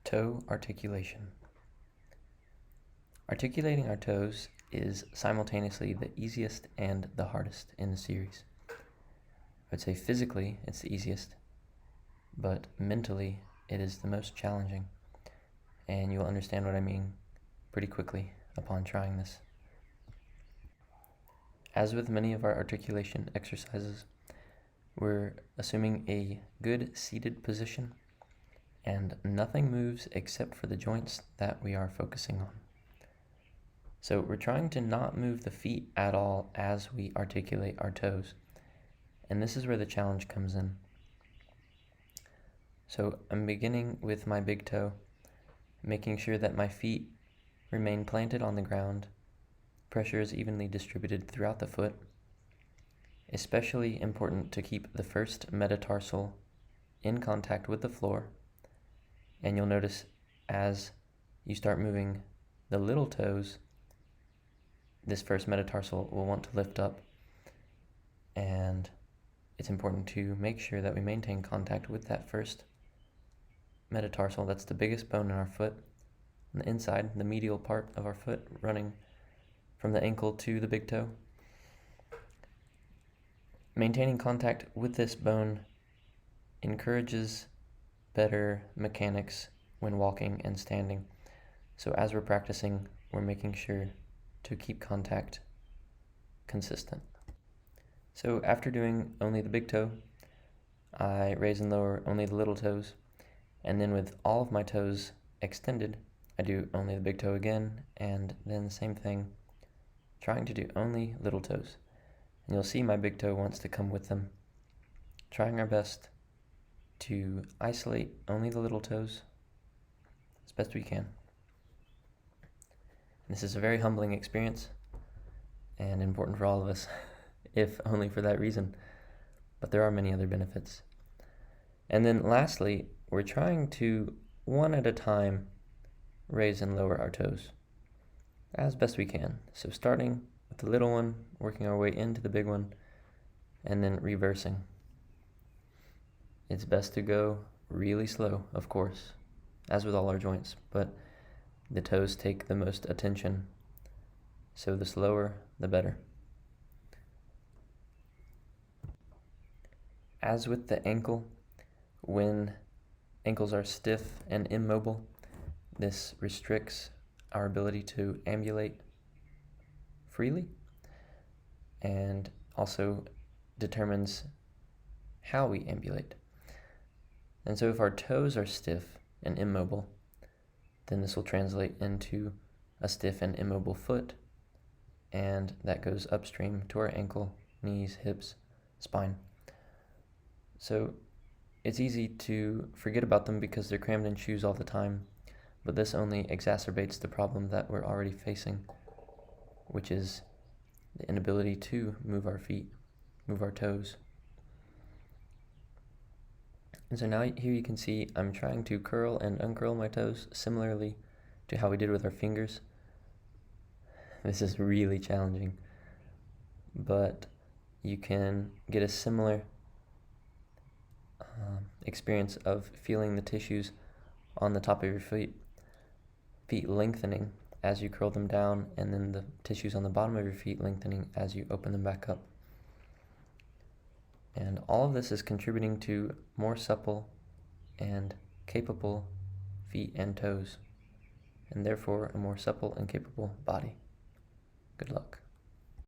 Toe articulation. Articulating our toes is simultaneously the easiest and the hardest in the series. I'd say physically it's the easiest, but mentally it is the most challenging, and you'll understand what I mean pretty quickly upon trying this. As with many of our articulation exercises, we're assuming a good seated position and nothing moves except for the joints that we are focusing on. So we're trying to not move the feet at all as we articulate our toes. And this is where the challenge comes in. So I'm beginning with my big toe, making sure that my feet remain planted on the ground. Pressure is evenly distributed throughout the foot. Especially important to keep the first metatarsal in contact with the floor. And you'll notice as you start moving the little toes, this first metatarsal will want to lift up, and it's important to make sure that we maintain contact with that first metatarsal. That's the biggest bone in our foot, on the inside, the medial part of our foot, running from the ankle to the big toe. Maintaining contact with this bone encourages better mechanics when walking and standing. So as we're practicing, we're making sure to keep contact consistent. So after doing only the big toe, I raise and lower only the little toes, and then with all of my toes extended, I do only the big toe again, and then the same thing, trying to do only little toes. And you'll see my big toe wants to come with them, trying our best to isolate only the little toes as best we can. This is a very humbling experience and important for all of us, if only for that reason, but there are many other benefits. And then lastly, we're trying to, one at a time, raise and lower our toes as best we can. So starting with the little one, working our way into the big one, and then reversing. It's best to go really slow, of course, as with all our joints, but the toes take the most attention, so the slower, the better. As with the ankle, when ankles are stiff and immobile, this restricts our ability to ambulate freely and also determines how we ambulate. And so if our toes are stiff and immobile, then this will translate into a stiff and immobile foot, and that goes upstream to our ankle, knees, hips, spine. So it's easy to forget about them because they're crammed in shoes all the time, but this only exacerbates the problem that we're already facing, which is the inability to move our feet, move our toes. And so now here you can see I'm trying to curl and uncurl my toes similarly to how we did with our fingers. This is really challenging, but you can get a similar experience of feeling the tissues on the top of your feet lengthening as you curl them down, and then the tissues on the bottom of your feet lengthening as you open them back up. And all of this is contributing to more supple and capable feet and toes, and therefore a more supple and capable body. Good luck.